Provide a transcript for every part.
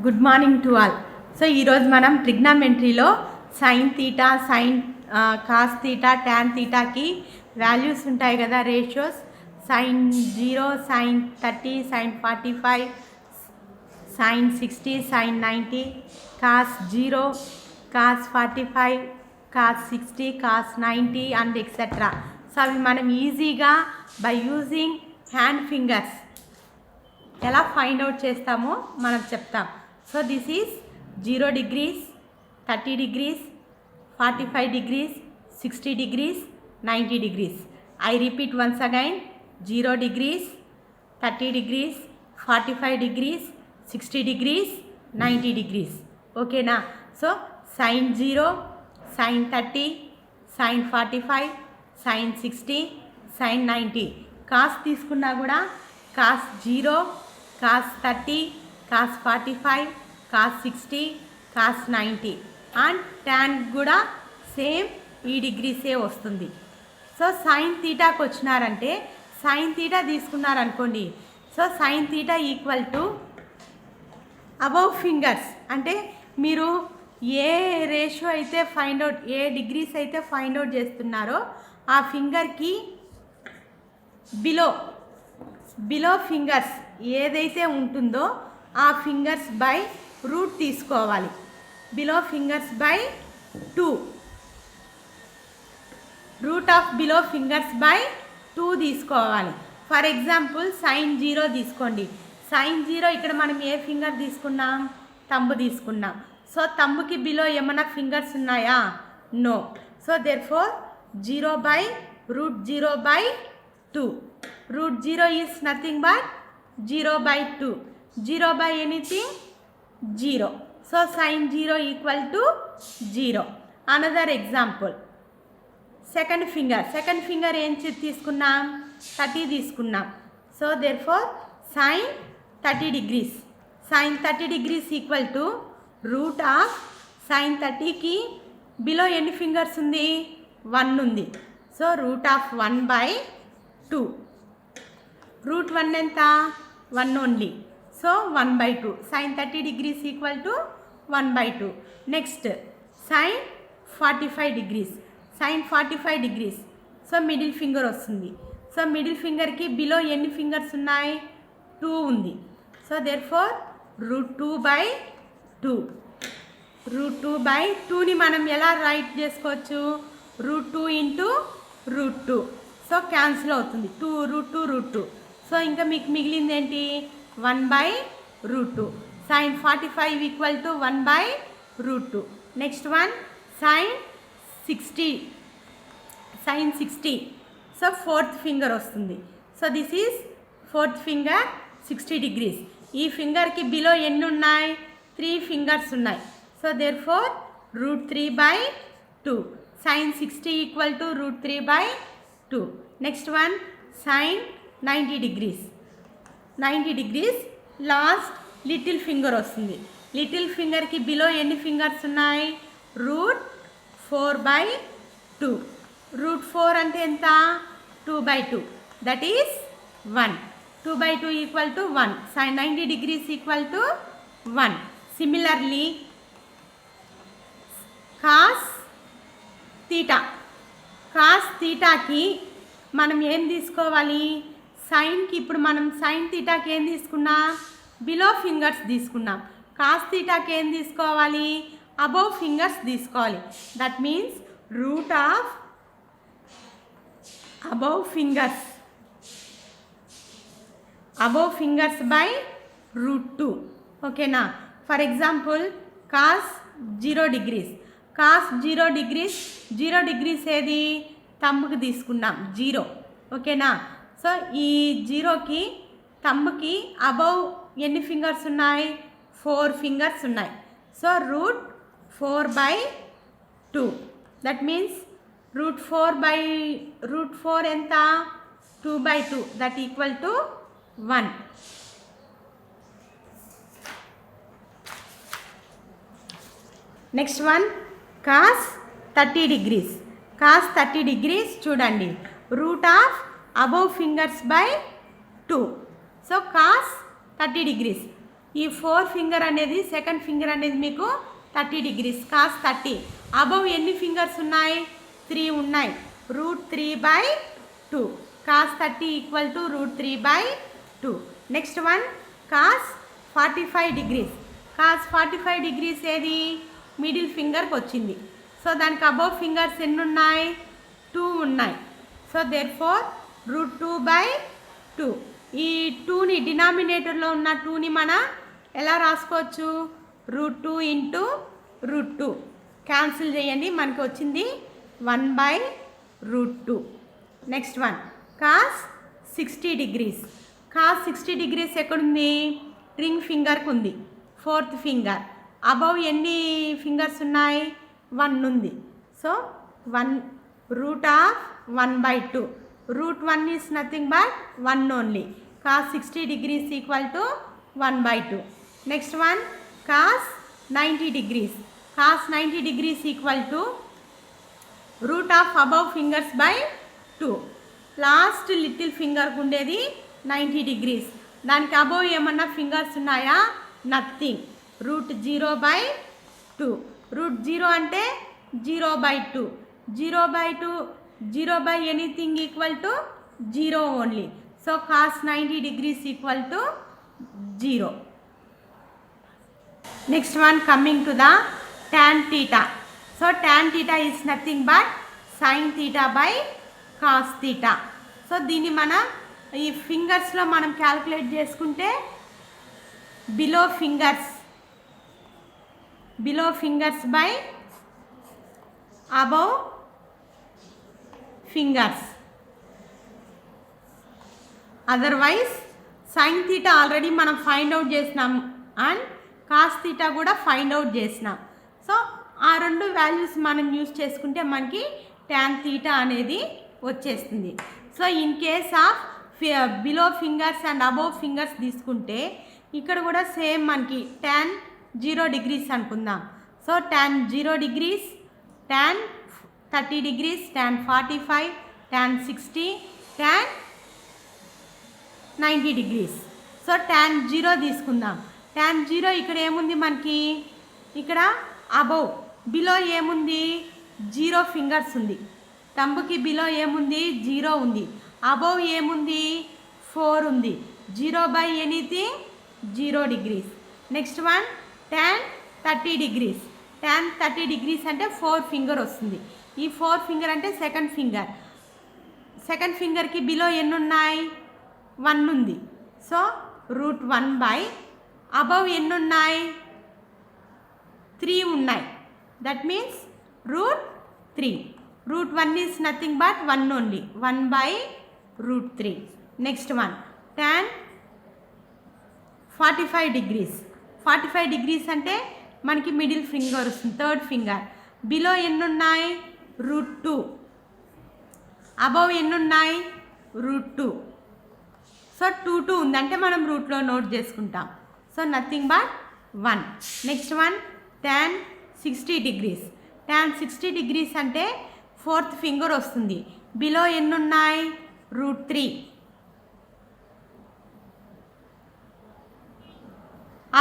Good morning to all. So ఈరోజు మనం ట్రిగ్నామెంట్రీలో sine theta, sine cos theta, tan తీటాకి వాల్యూస్ ఉంటాయి కదా, ratios. Sine 0, sine 30, sine 45, sine 60, sine 90, cos 0, cos 45, cos 60, cos 90 and etcetera. So అవి మనం ఈజీగా బై యూజింగ్ హ్యాండ్ ఫింగర్స్ ఎలా ఫైండ్ అవుట్ చేస్తామో మనం చెప్తాం. So this is 0 degrees, 30 degrees, 45 degrees, 60 degrees, 90 degrees. I repeat once again, 0 degrees, 30 degrees, 45 degrees, 60 degrees, 90 degrees. Okay na? So sin 0, sin 30, sin 45, sin 60, sin 90. Cos తీసుకున్నా కూడా cos 0, cos 30, cos 45, cos 60, cos 90 and tan కూడా same ఈ డిగ్రీసే వస్తుంది. So sine తీటాకి వచ్చినారంటే sine theta తీసుకున్నారనుకోండి. So sine theta equal to above fingers, అంటే మీరు ఏ రేషియో అయితే ఫైండ్ అవుట్, ఏ డిగ్రీస్ అయితే ఫైండ్ అవుట్ చేస్తున్నారో ఆ ఫింగర్కి బిలో ఫింగర్స్ ఏదైతే ఉంటుందో ఆ ఫింగర్స్ బై రూట్ తీసుకోవాలి. Below fingers by 2, root of below fingers by 2 తీసుకోవాలి. ఫర్ ఎగ్జాంపుల్ సైన్ 0 తీసుకోండి. సైన్ 0 ఇక్కడ మనం ఏ ఫింగర్ తీసుకున్నాం? తంబు తీసుకున్నాం. సో తంబుకి బిలో ఏమైనా ఫింగర్స్ ఉన్నాయా? No. So therefore 0 by root 0 by 2. Root 0 is nothing but 0 by 2. 0 by anything? 0. So sin 0 equal to 0. Another example. Second finger ఏం తీసుకున్నాం? 30 తీసుకున్నాం. So therefore sin 30 degrees. Sin 30 degrees equal to root of sin 30కి below ఎన్ని fingers ఉంది? 1 ఉంది. So root of 1 by 2. Root 1 ఎంత? 1 only. So 1 by 2. Sin 30 degrees equal to 1 by 2. Next, sin 45 degrees. Sin 45 degrees. So middle finger వస్తుంది. So middle ఫింగర్కి below ఎన్ని fingers ఉన్నాయి? 2 ఉంది. So therefore root 2 by 2. Root 2 by 2ని మనం ఎలా write చేసుకోవచ్చు? Root 2 into root 2. So cancel అవుతుంది. 2 రూట్ 2 రూట్ 2. సో ఇంకా మీకు మిగిలింది ఏంటి? 1 by root 2. Sin 45 equal to 1 by root 2. Next one, sin 60. Sin 60. So fourth finger వస్తుంది. So this is fourth finger, 60 degrees. ఈ ఫింగర్కి బిలో ఎన్ని ఉన్నాయి? 3 ఫింగర్స్ ఉన్నాయి. So therefore root 3 by 2. Sin 60 equal to root 3 by 2. Next one, sin 90 degrees. 90 degrees. Last little finger వస్తుంది. Little ఫింగర్కి below ఎన్ని fingers ఉన్నాయి? Root 4 by 2. Root 4 అంటే ఎంత? 2 by 2. That is 1. 2 by 2 equal to 1. sin 90 degrees equal to 1. Similarly cos theta. Cos తీటాకి మనం ఏం తీసుకోవాలి? సైన్కి ఇప్పుడు మనం సైన్ తీటాకి ఏం తీసుకున్నాం? బిలో ఫింగర్స్ తీసుకున్నాం. కాస్ తీటాకి ఏం తీసుకోవాలి? అబౌవ్ ఫింగర్స్ తీసుకోవాలి. That means root of above fingers by route 2. ఓకేనా? For example cos 0 degrees. Cos 0 degrees, 0 degrees ఏది? తంబుకి తీసుకున్నాం 0. ఓకేనా? సో ఈ 0కి తంబుకి అబౌవ్ ఎన్ని ఫింగర్స్ ఉన్నాయి? 4 ఫింగర్స్ ఉన్నాయి. So root 4 by 2. That means route 4 ఎంత? 2 by 2. That equal to 1. Next one, cos 30 degrees. Cos 30 degrees చూడండి, root of above fingers by 2. So cos 30 degrees. ఈ 4 ఫింగర్ అనేది సెకండ్ ఫింగర్ అనేది మీకు 30 degrees కాస్ 30. అబవ్ ఎన్ని fingers ఉన్నాయి? 3 ఉన్నాయి. √3/2 cos 30 equal to √3/2. Next one cos 45 degrees. Cos 45 degrees ఏది? Middle ఫింగర్కి వచ్చింది. సో దానికి అబవ్ ఫింగర్స్ ఎన్ని ఉన్నాయి? 2 ఉన్నాయి. So therefore √2/2. ఈ 2ని డినామినేటర్లో ఉన్న 2ని మనం ఎలా రాసుకోవచ్చు? √2 ఇంటూ √2 క్యాన్సిల్ చేయండి, మనకి వచ్చింది 1/√2. Next one cos 60 degrees. Cos 60 degrees ఎక్కడుంది? రింగ్ ఫింగర్కి ఉంది, 4th ఫింగర్. అబవ్ ఎన్ని ఫింగర్స్ ఉన్నాయి? 1 ఉంది. So 1√1/2. √1 is nothing but 1 only. Cos 60 degrees equal to 1/2. Next one cos 90 degrees. Cos 90 degrees equal to root of above fingers by 2. Last little ఫింగర్కి ఉండేది 90 degrees. దానికి above ఏమన్నా fingers ఉన్నాయా? Nothing. √0/2. √0 అంటే 0/2. 0/2 0 anything equal to 0 only. So cos 90 degrees equal to 0. Next one coming to the tan theta. So tan theta is nothing but sin theta by cos theta. So దీన్ని మనం ఈ ఫింగర్స్లో మనం calculate చేసుకుంటే below fingers by above fingers. Otherwise sine theta already మనం find out చేసినాం and cos theta కూడా find out చేసినాం. So ఆ రెండు వాల్యూస్ మనం యూస్ చేసుకుంటే మనకి ట్యాన్ థీటా అనేది వచ్చేస్తుంది. So in case of below fingers and above fingers తీసుకుంటే ఇక్కడ కూడా సేమ్ మనకి tan 0 degrees అనుకుందాం. So tan 0 degrees, tan 30 degrees, tan 45, tan 60, tan 90 degrees. So tan 0 తీసుకుందాం. tan 0 ఇక్కడ ఏముంది మనకి? ఇక్కడ అబౌవ్ బిలో ఏముంది? 0 ఫింగర్స్ ఉంది. తంబుకి బిలో ఏముంది? 0 ఉంది. అబౌవ్ ఏముంది? 4 ఉంది. 0 anything 0 degrees. Next one tan 30 degrees. tan 30 degrees అంటే 4 ఫింగర్ వస్తుంది. ఈ 4 ఫింగర్ అంటే సెకండ్ ఫింగర్కి బిలో ఎన్ని ఉన్నాయి? 1 ఉంది. సో √1/, అబవ్ ఎన్ని ఉన్నాయి? 3 ఉన్నాయి. That means √3. √1 is nothing but 1 only. 1/√3. Next one tan 45 degrees. 45 degrees అంటే మనకి మిడిల్ ఫింగర్ వస్తుంది, థర్డ్ ఫింగర్. బిలో ఎన్ని ఉన్నాయి? √2. అబవ్ ఎన్ని ఉన్నాయి? √2. సో 2 ఉంది అంటే మనం రూట్లో నోట్ చేసుకుంటాం. So nothing but 1. Next one tan 60 degrees. tan 60 degrees అంటే 4th ఫింగర్ వస్తుంది. బిలో ఎన్ని ఉన్నాయి? √3.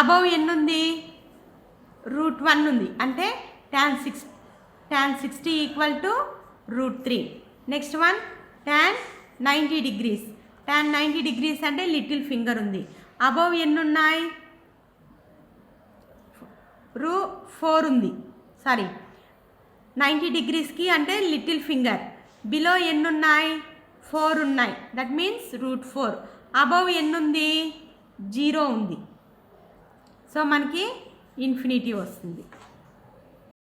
అబవ్ ఎన్ని ఉంది? √1 ఉంది. అంటే tan 60 equal to √3. Next one tan 90 degrees. tan 90 degrees అంటే లిటిల్ ఫింగర్ ఉంది. అబవ్ ఎన్ని ఉన్నాయి? √4 ఉంది. 90 degreesకి అంటే లిటిల్ ఫింగర్. బిలో ఎన్ని ఉన్నాయి? 4 ఉన్నాయి. That means √4. అబవ్ ఎన్ని ఉంది? 0 ఉంది. సో మనకి ఇన్ఫినిటీ వస్తుంది.